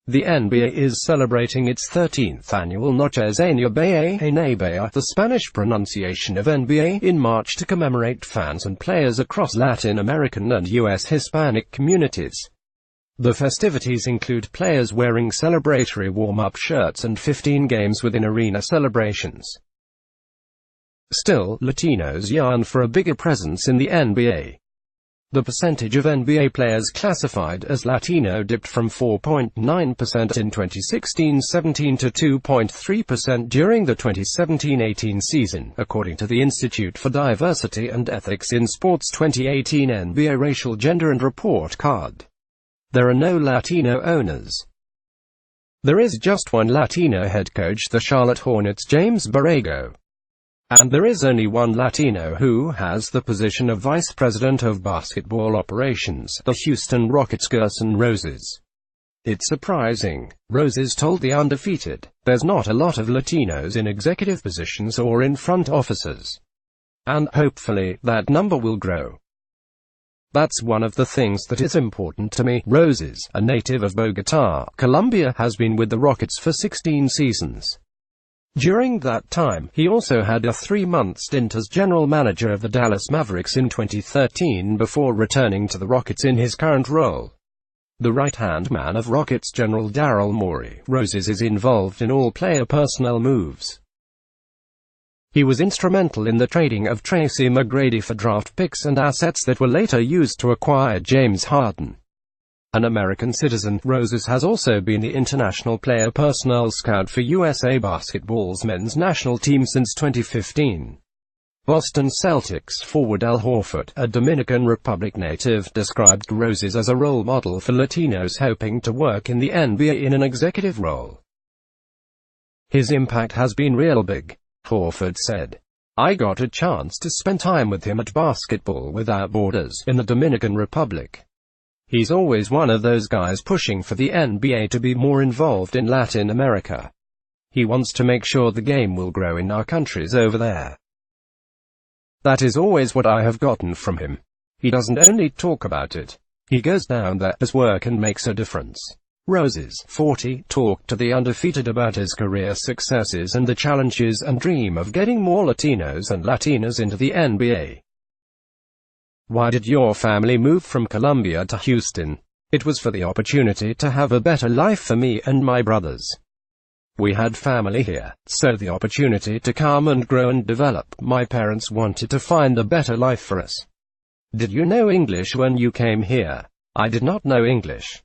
The NBA is celebrating its 13th annual Noches Éne, the Spanish pronunciation of NBA, in March to commemorate fans and players across Latin American and U.S. Hispanic communities. The festivities include players wearing celebratory warm-up shirts and 15 games within arena celebrations. Still, Latinos yearn for a bigger presence in the NBA. The percentage of NBA players classified as Latino dipped from 4.9% in 2016-17 to 2.3% during the 2017-18 season, according to the Institute for Diversity and Ethics in Sports 2018 NBA Racial Gender and Report Card. There are no Latino owners. There is just one Latino head coach, the Charlotte Hornets' James Borrego. And there is only one Latino who has the position of Vice President of Basketball Operations, the Houston Rockets Gersson Rosas. It's surprising, Rosas told The Undefeated, there's not a lot of Latinos in executive positions or in front offices. And hopefully, that number will grow. That's one of the things that is important to me. Rosas, a native of Bogotá, Colombia, has been with the Rockets for 16 seasons. During that time, he also had a 3-month stint as general manager of the Dallas Mavericks in 2013 before returning to the Rockets in his current role. The right-hand man of Rockets General Daryl Morey, Rosas is involved in all player personnel moves. He was instrumental in the trading of Tracy McGrady for draft picks and assets that were later used to acquire James Harden. An American citizen, Rosas has also been the international player personnel scout for USA Basketball's men's national team since 2015. Boston Celtics forward Al Horford, a Dominican Republic native, described Rosas as a role model for Latinos hoping to work in the NBA in an executive role. His impact has been real big, Horford said. I got a chance to spend time with him at Basketball Without Borders in the Dominican Republic. He's always one of those guys pushing for the NBA to be more involved in Latin America. He wants to make sure the game will grow in our countries over there. That is always what I have gotten from him. He doesn't only talk about it. He goes down there, does work and makes a difference. Rosas, 40, talked to The Undefeated about his career successes and the challenges and dream of getting more Latinos and Latinas into the NBA. Why did your family move from Colombia to Houston? It was for the opportunity to have a better life for me and my brothers. We had family here, so the opportunity to come and grow and develop. My parents wanted to find a better life for us. Did you know English when you came here? I did not know English.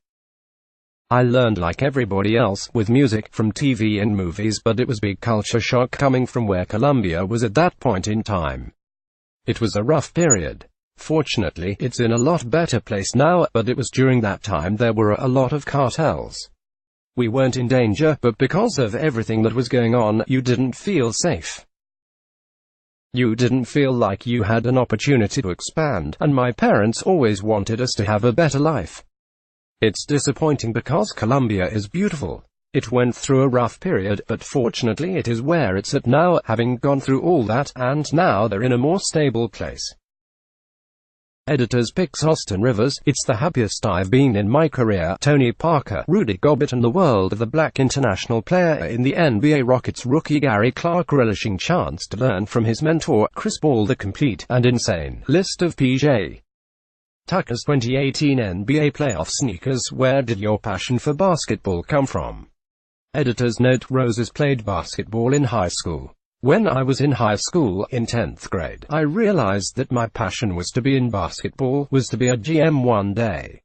I learned like everybody else, with music, from TV and movies, but it was big culture shock coming from where Colombia was at that point in time. It was a rough period. Fortunately, it's in a lot better place now, but it was during that time there were a lot of cartels. We weren't in danger, but because of everything that was going on, you didn't feel safe. You didn't feel like you had an opportunity to expand, and my parents always wanted us to have a better life. It's disappointing because Colombia is beautiful. It went through a rough period, but fortunately it is where it's at now, having gone through all that, and now they're in a more stable place. Editors picks Austin Rivers, it's the happiest I've been in my career. Tony Parker, Rudy Gobert and the world of the black international player in the NBA. Rockets rookie Gary Clark relishing chance to learn from his mentor, Chris Paul. The complete and insane list of PJ Tucker's 2018 NBA playoff sneakers. Where did your passion for basketball come from? Editor's note: Rosas played basketball in high school. When I was in high school, in 10th grade, I realized that my passion was to be in basketball, was to be a GM one day.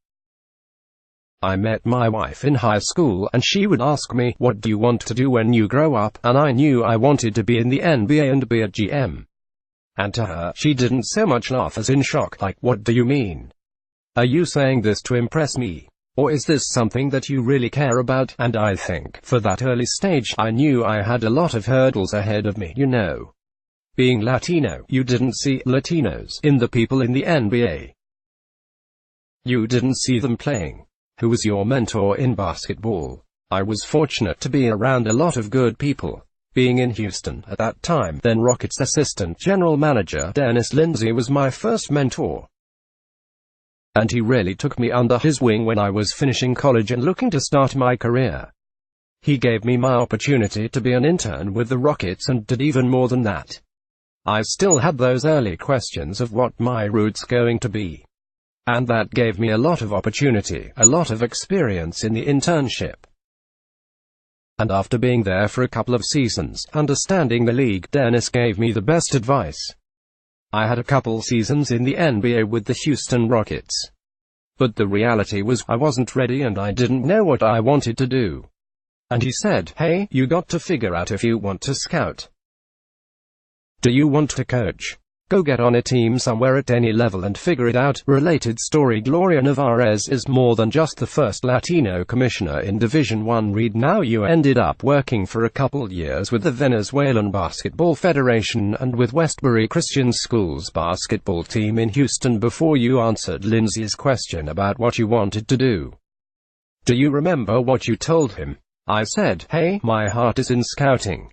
I met my wife in high school, and she would ask me, what do you want to do when you grow up? And I knew I wanted to be in the NBA and be a GM. And to her, she didn't so much laugh as in shock, like, what do you mean? Are you saying this to impress me? Or is this something that you really care about? And I think, for that early stage, I knew I had a lot of hurdles ahead of me, you know. Being Latino, you didn't see Latinos in the people in the NBA. You didn't see them playing. Who was your mentor in basketball? I was fortunate to be around a lot of good people. Being in Houston at that time, then Rockets assistant general manager Dennis Lindsey was my first mentor. And he really took me under his wing when I was finishing college and looking to start my career. He gave me my opportunity to be an intern with the Rockets and did even more than that. I still had those early questions of what my route's going to be. And that gave me a lot of opportunity, a lot of experience in the internship. And after being there for a couple of seasons, understanding the league, Dennis gave me the best advice. I had a couple seasons in the NBA with the Houston Rockets. But the reality was, I wasn't ready and I didn't know what I wanted to do. And he said, hey, you got to figure out if you want to scout. Do you want to coach? Go get on a team somewhere at any level and figure it out. Related story: Gloria Nevarez is more than just the first Latino commissioner in Division I. Read now. You ended up working for a couple years with the Venezuelan Basketball Federation and with Westbury Christian School's basketball team in Houston before you answered Lindsay's question about what you wanted to do. Do you remember what you told him? I said, hey, my heart is in scouting.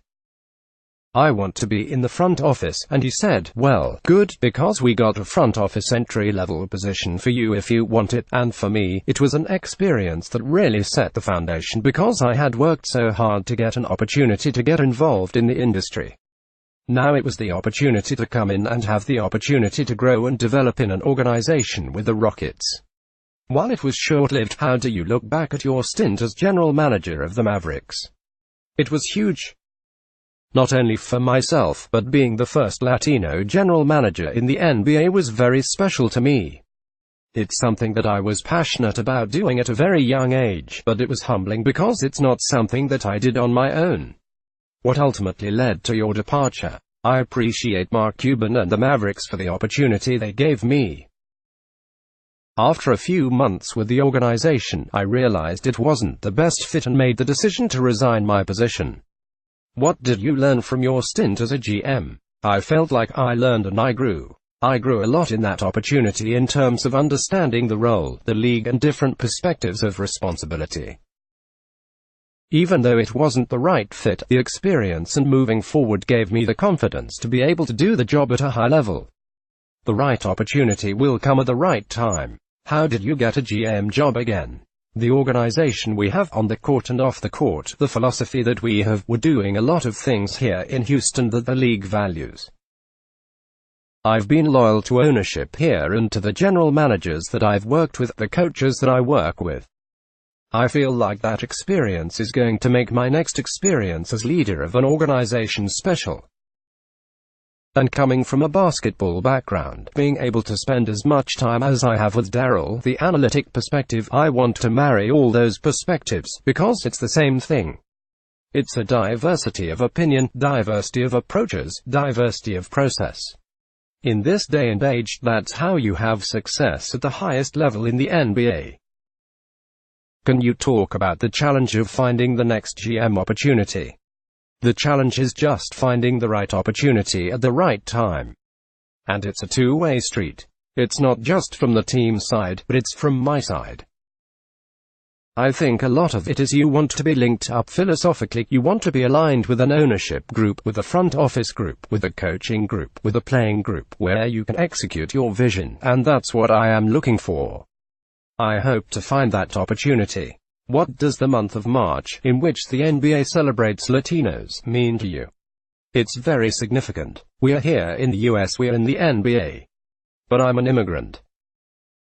I want to be in the front office, and he said, well, good, because we got a front office entry-level position for you if you want it. And for me, it was an experience that really set the foundation because I had worked so hard to get an opportunity to get involved in the industry. Now it was the opportunity to come in and have the opportunity to grow and develop in an organization with the Rockets. While it was short-lived, how do you look back at your stint as general manager of the Mavericks? It was huge. Not only for myself, but being the first Latino general manager in the NBA was very special to me. It's something that I was passionate about doing at a very young age, but it was humbling because it's not something that I did on my own. What ultimately led to your departure? I appreciate Mark Cuban and the Mavericks for the opportunity they gave me. After a few months with the organization, I realized it wasn't the best fit and made the decision to resign my position. What did you learn from your stint as a GM? I felt like I learned and I grew. I grew a lot in that opportunity in terms of understanding the role, the league and different perspectives of responsibility. Even though it wasn't the right fit, the experience and moving forward gave me the confidence to be able to do the job at a high level. The right opportunity will come at the right time. How did you get a GM job again? The organization we have on the court and off the court, the philosophy that we have, we're doing a lot of things here in Houston that the league values. I've been loyal to ownership here and to the general managers that I've worked with, the coaches that I work with. I feel like that experience is going to make my next experience as leader of an organization special. And coming from a basketball background, being able to spend as much time as I have with Daryl, the analytic perspective, I want to marry all those perspectives, because it's the same thing. It's a diversity of opinion, diversity of approaches, diversity of process. In this day and age, that's how you have success at the highest level in the NBA. Can you talk about the challenge of finding the next GM opportunity? The challenge is just finding the right opportunity at the right time. And it's a two-way street. It's not just from the team side, but it's from my side. I think a lot of it is you want to be linked up philosophically, you want to be aligned with an ownership group, with a front office group, with a coaching group, with a playing group, where you can execute your vision, and that's what I am looking for. I hope to find that opportunity. What does the month of March, in which the NBA celebrates Latinos, mean to you? It's very significant. We are here in the US, we are in the NBA. But I'm an immigrant.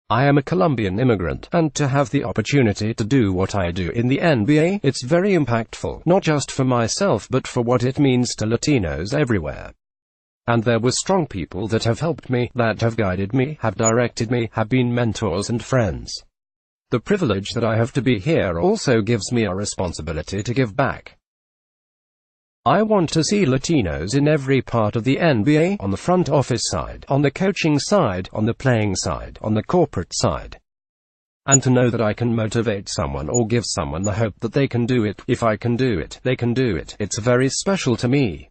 I am a Colombian immigrant, and to have the opportunity to do what I do in the NBA, it's very impactful, not just for myself but for what it means to Latinos everywhere. And there were strong people that have helped me, that have guided me, have directed me, have been mentors and friends. The privilege that I have to be here also gives me a responsibility to give back. I want to see Latinos in every part of the NBA, on the front office side, on the coaching side, on the playing side, on the corporate side. And to know that I can motivate someone or give someone the hope that they can do it. If I can do it, they can do it. It's very special to me.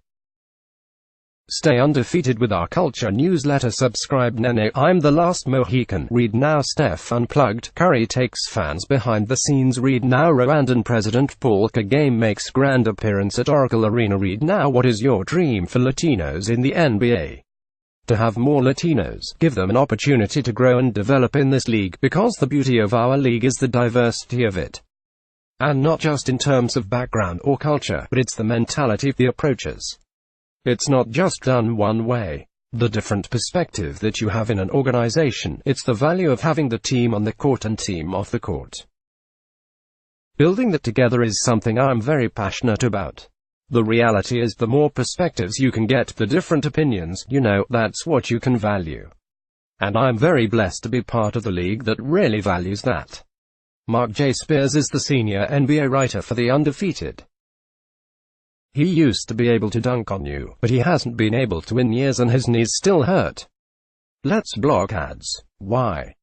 Stay undefeated with our culture newsletter. Subscribe Nene. I'm the last Mohican. Read now. Steph Unplugged. Curry takes fans behind the scenes. Read now. Rwandan President Paul Kagame makes grand appearance at Oracle Arena. Read now. What is your dream for Latinos in the NBA? to have more Latinos, give them an opportunity to grow and develop in this league, because the beauty of our league is the diversity of it. And not just in terms of background or culture, but it's the mentality, the approaches. It's not just done one way. The different perspective that you have in an organization, it's the value of having the team on the court and team off the court. Building that together is something I'm very passionate about. The reality is, the more perspectives you can get, the different opinions, that's what you can value. And I'm very blessed to be part of the league that really values that. Mark J. Spears is the senior NBA writer for The Undefeated. He used to be able to dunk on you, but he hasn't been able to in years and his knees still hurt. Let's block ads. Why?